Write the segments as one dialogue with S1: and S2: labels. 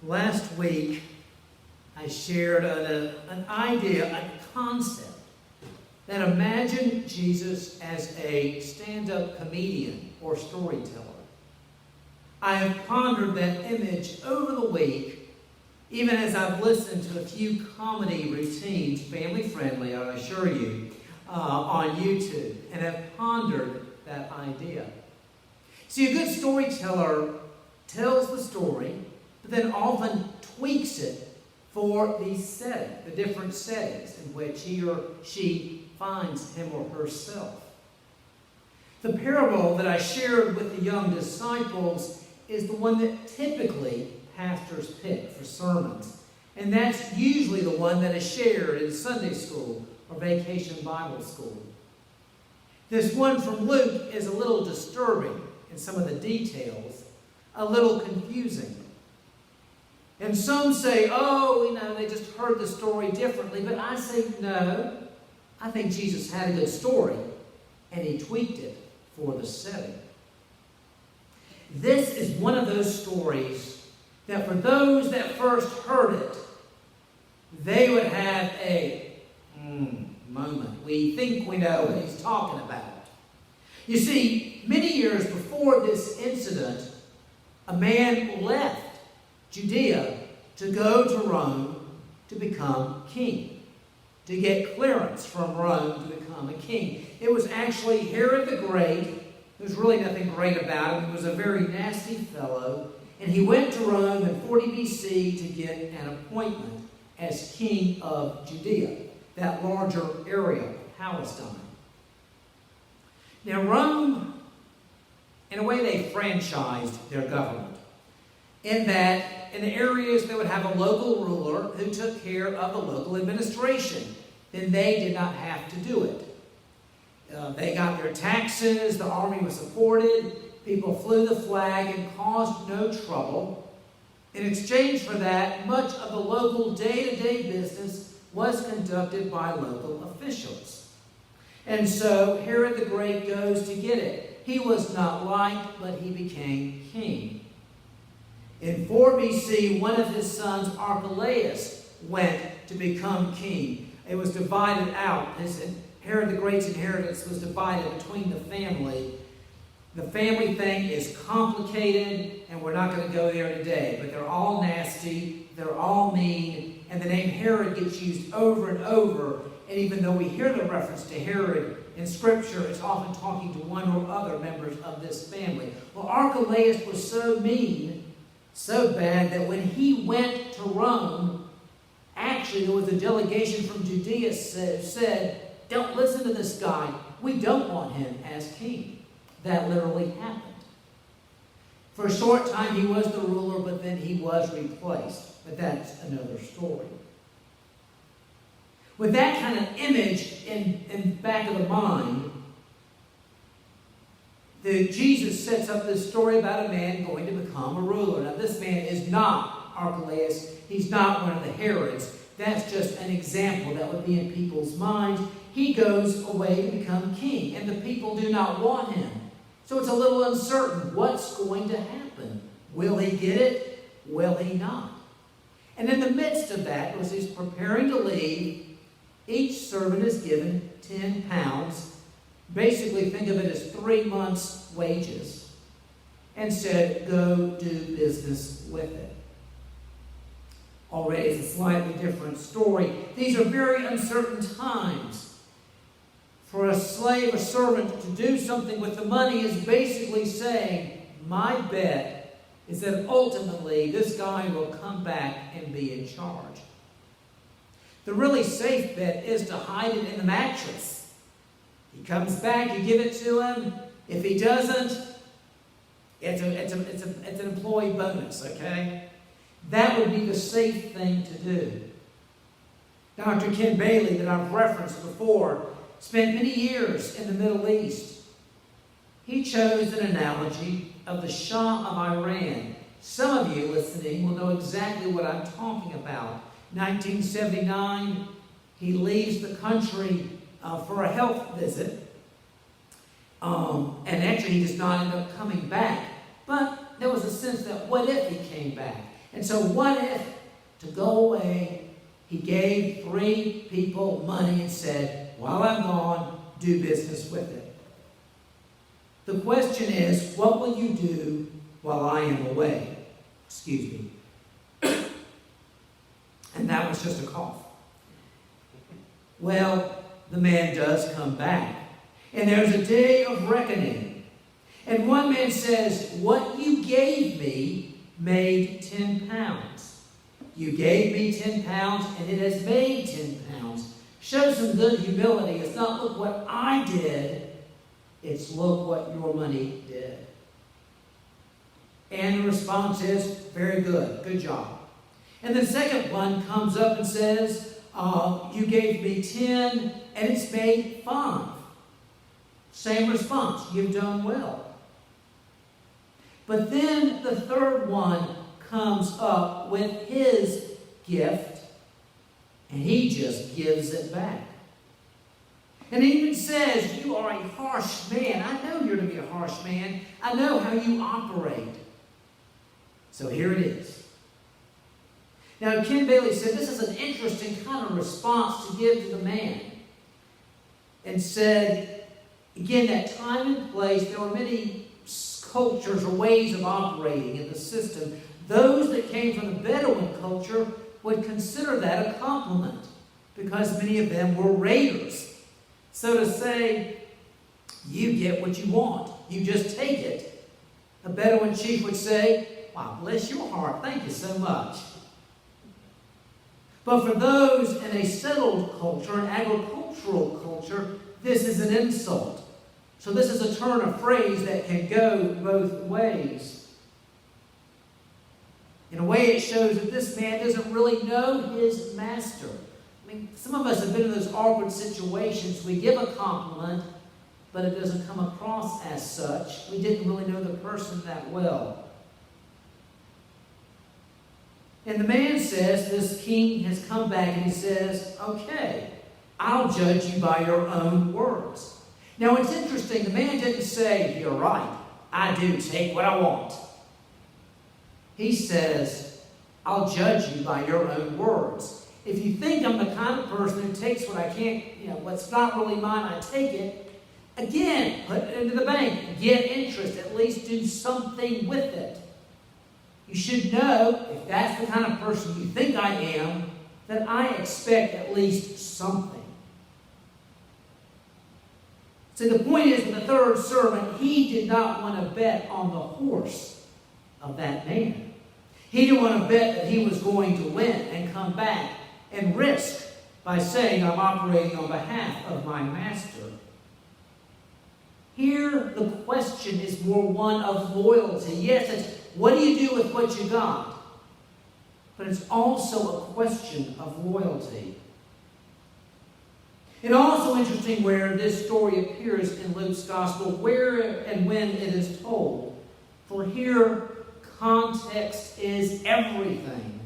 S1: Last week, I shared an idea, a concept, that imagine Jesus as a stand-up comedian or storyteller. I have pondered that image over the week, even as I've listened to a few comedy routines, family-friendly, I assure you, on YouTube, and have pondered that idea. See, a good storyteller tells the story, but then often tweaks it for the setting, the different settings in which he or she finds him or herself. The parable that I shared with the young disciples is the one that typically pastors pick for sermons. And that's usually the one that is shared in Sunday school or vacation Bible school. This one from Luke is a little disturbing in some of the details, a little confusing. And some say, they just heard the story differently. But I say, no. I think Jesus had a good story, and he tweaked it for the setting. This is one of those stories that for those that first heard it, they would have a moment. We think we know what he's talking about. You see, many years before this incident, a man left Judea to go to Rome to become king, to get clearance from Rome to become a king. It was actually Herod the Great. There was really nothing great about him. He was a very nasty fellow. And he went to Rome in 40 BC to get an appointment as king of Judea, that larger area of Palestine. Now, Rome, in a way, they franchised their government. In that, in the areas, they would have a local ruler who took care of the local administration. Then they did not have to do it. They got their taxes, the army was supported, people flew the flag and caused no trouble. In exchange for that, much of the local day-to-day business was conducted by local officials. And so Herod the Great goes to get it. He was not liked, but he became king. In 4 BC, one of his sons, Archelaus, went to become king. It was divided out. Herod the Great's inheritance was divided between the family. The family thing is complicated, and we're not going to go there today. But they're all nasty, they're all mean, and the name Herod gets used over and over. And even though we hear the reference to Herod in Scripture, it's often talking to one or other members of this family. Well, Archelaus was so mean, so bad, that when he went to Rome, actually there was a delegation from Judea said, don't listen to this guy. We don't want him as king. That literally happened. For a short time he was the ruler, but then he was replaced. But that's another story. With that kind of image in back of the mind, Jesus sets up this story about a man going to become a ruler. Now, this man is not Archelaus. He's not one of the Herods. That's just an example that would be in people's minds. He goes away to become king, and the people do not want him. So it's a little uncertain what's going to happen. Will he get it? Will he not? And in the midst of that, as he's preparing to leave, each servant is given 10 pounds. Basically, think of it as 3 months' wages. And said, go do business with it. Already it's a slightly different story. These are very uncertain times. For a slave, a servant, to do something with the money is basically saying, my bet is that ultimately this guy will come back and be in charge. The really safe bet is to hide it in the mattress. He comes back, you give it to him. If he doesn't, it's an employee bonus, okay? That would be the safe thing to do. Dr. Ken Bailey, that I've referenced before, spent many years in the Middle East. He chose an analogy of the Shah of Iran. Some of you listening will know exactly what I'm talking about. 1979, he leaves the country for a health visit. And actually he does not end up coming back. But there was a sense that what if he came back? And so what if, to go away, he gave 3 people money and said, while I'm gone, do business with it? The question is, what will you do while I am away? Excuse me. And that was just a cough. Well, the man does come back. And there's a day of reckoning. And one man says, what you gave me made 10 pounds. You gave me 10 pounds, and it has made 10 pounds. Show some good humility. It's not, look what I did. It's, look what your money did. And the response is, very good. Good job. And the second one comes up and says, you gave me 10, and it's made 5. Same response. You've done well. But then the third one comes up with his gift, and he just gives it back. And he even says, you are a harsh man. I know you're to be a harsh man. I know how you operate. So here it is. Now, Ken Bailey said this is an interesting kind of response to give to the man. And said, again, that time and place, there were many cultures or ways of operating in the system. Those that came from the Bedouin culture would consider that a compliment because many of them were raiders. So to say, you get what you want, you just take it, a Bedouin chief would say, wow, bless your heart, thank you so much. But for those in a settled culture, an agricultural culture, this is an insult. So this is a turn of phrase that can go both ways. In a way, it shows that this man doesn't really know his master. I mean, some of us have been in those awkward situations. We give a compliment, but it doesn't come across as such. We didn't really know the person that well. And the man says, this king has come back and he says, okay, I'll judge you by your own words. Now it's interesting, the man didn't say, you're right, I do take what I want. He says, I'll judge you by your own words. If you think I'm the kind of person who takes what I can't, what's not really mine, I take it, again, put it into the bank, get interest, at least do something with it. You should know, if that's the kind of person you think I am, that I expect at least something. So the point is, with the third servant, he did not want to bet on the horse of that man. He didn't want to bet that he was going to win and come back and risk by saying, I'm operating on behalf of my master. Here, the question is more one of loyalty. Yes, it's what do you do with what you got? But it's also a question of loyalty. It's also interesting where this story appears in Luke's Gospel, where and when it is told. For here, context is everything.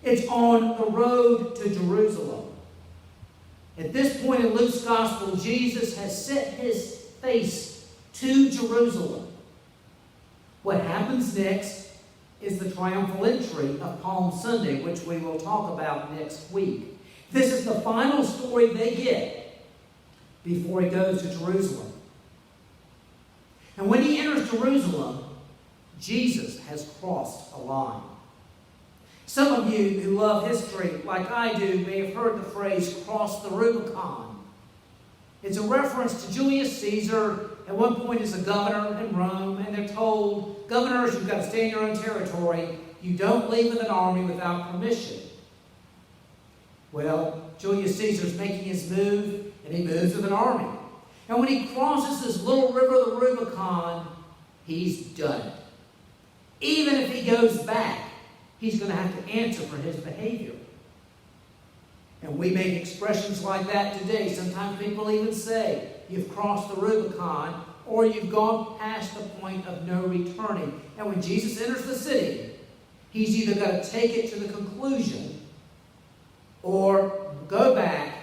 S1: It's on the road to Jerusalem. At this point in Luke's Gospel, Jesus has set his face to Jerusalem. What happens next is the triumphal entry of Palm Sunday, which we will talk about next week. This is the final story they get before he goes to Jerusalem. And when he enters Jerusalem, Jesus has crossed a line. Some of you who love history, like I do, may have heard the phrase, cross the Rubicon. It's a reference to Julius Caesar. At one point, is a governor in Rome, and they're told, governors, you've got to stay in your own territory. You don't leave with an army without permission. Well, Julius Caesar's making his move, and he moves with an army. And when he crosses this little river, the Rubicon, he's done it. Even if he goes back, he's going to have to answer for his behavior. And we make expressions like that today. Sometimes people even say, you've crossed the Rubicon, or you've gone past the point of no returning. And when Jesus enters the city, he's either got to take it to the conclusion or go back,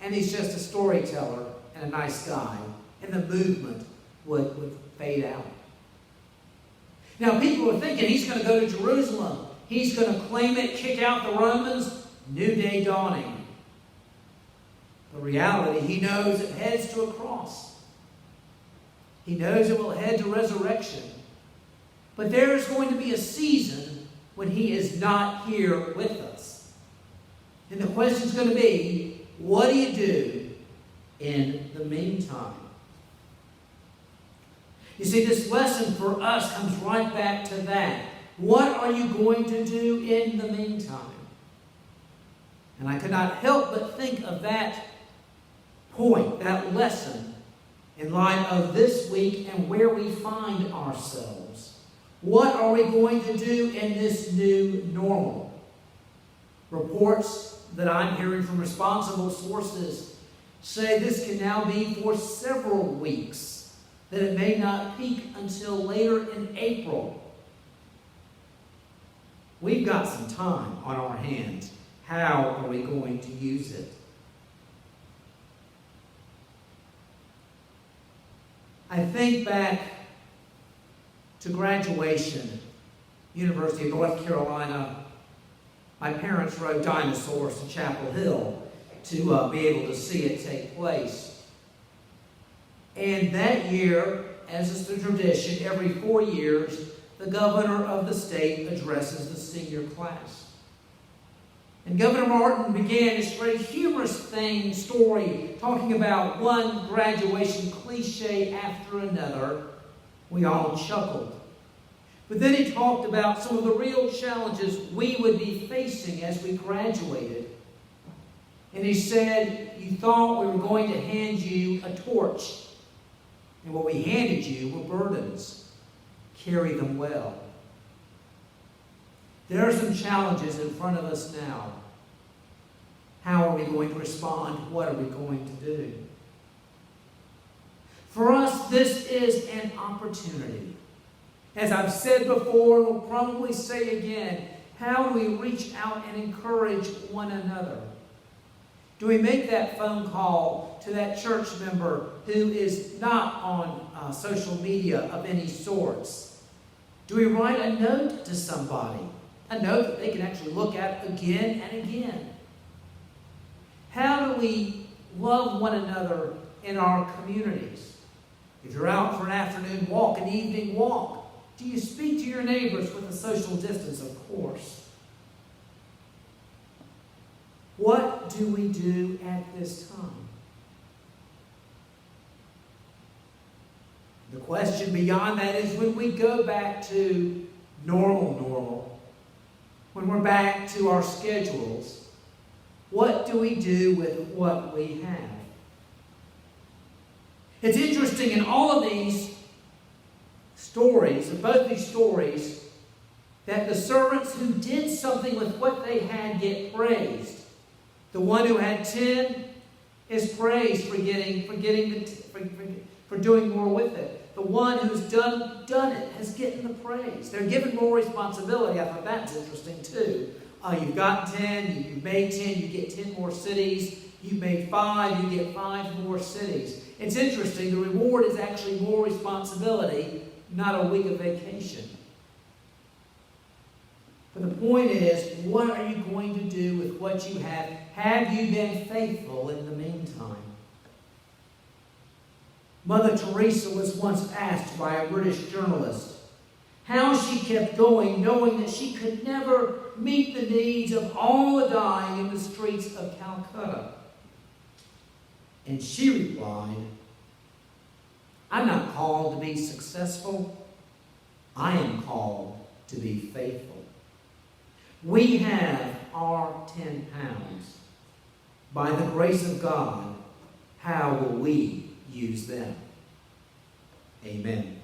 S1: and he's just a storyteller and a nice guy, and the movement would fade out. Now, people are thinking he's going to go to Jerusalem. He's going to claim it, kick out the Romans, new day dawning. The reality, he knows it heads to a cross. He knows it will head to resurrection. But there is going to be a season when he is not here with us. And the question is going to be, what do you do in the meantime? You see, this lesson for us comes right back to that. What are you going to do in the meantime? And I could not help but think of that point, that lesson, in light of this week and where we find ourselves. What are we going to do in this new normal? Reports that I'm hearing from responsible sources say this can now be for several weeks, that it may not peak until later in April. We've got some time on our hands. How are we going to use it? I think back to graduation, University of North Carolina. My parents rode dinosaurs to Chapel Hill to be able to see it take place. And that year, as is the tradition, every 4 years, the governor of the state addresses the senior class. And Governor Martin began this very humorous story, talking about one graduation cliche after another. We all chuckled. But then he talked about some of the real challenges we would be facing as we graduated. And he said, you thought we were going to hand you a torch. And what we handed you were burdens. Carry them well. There are some challenges in front of us now. How are we going to respond? What are we going to do? For us, this is an opportunity. As I've said before, we'll probably say again, how do we reach out and encourage one another? Do we make that phone call to that church member who is not on social media of any sorts? Do we write a note to somebody? A note that they can actually look at again and again? How do we love one another in our communities? If you're out for an afternoon walk, an evening walk, do you speak to your neighbors with a social distance? Of course. What do we do at this time? The question beyond that is, when we go back to normal, when we're back to our schedules, what do we do with what we have? It's interesting in all of these stories, in both these stories, that the servants who did something with what they had get praised. The one who had 10 is praised for doing more with it. The one who's done it has gotten the praise. They're given more responsibility. I thought that's interesting too. You've got 10, you've made 10, you get 10 more cities. You've made 5, you get 5 more cities. It's interesting. The reward is actually more responsibility, not a week of vacation. But the point is, what are you going to do with what you have? Have you been faithful in the meantime? Mother Teresa was once asked by a British journalist how she kept going, knowing that she could never meet the needs of all the dying in the streets of Calcutta. And she replied, I'm not called to be successful. I am called to be faithful. We have our 10 pounds. By the grace of God, how will we use them? Amen.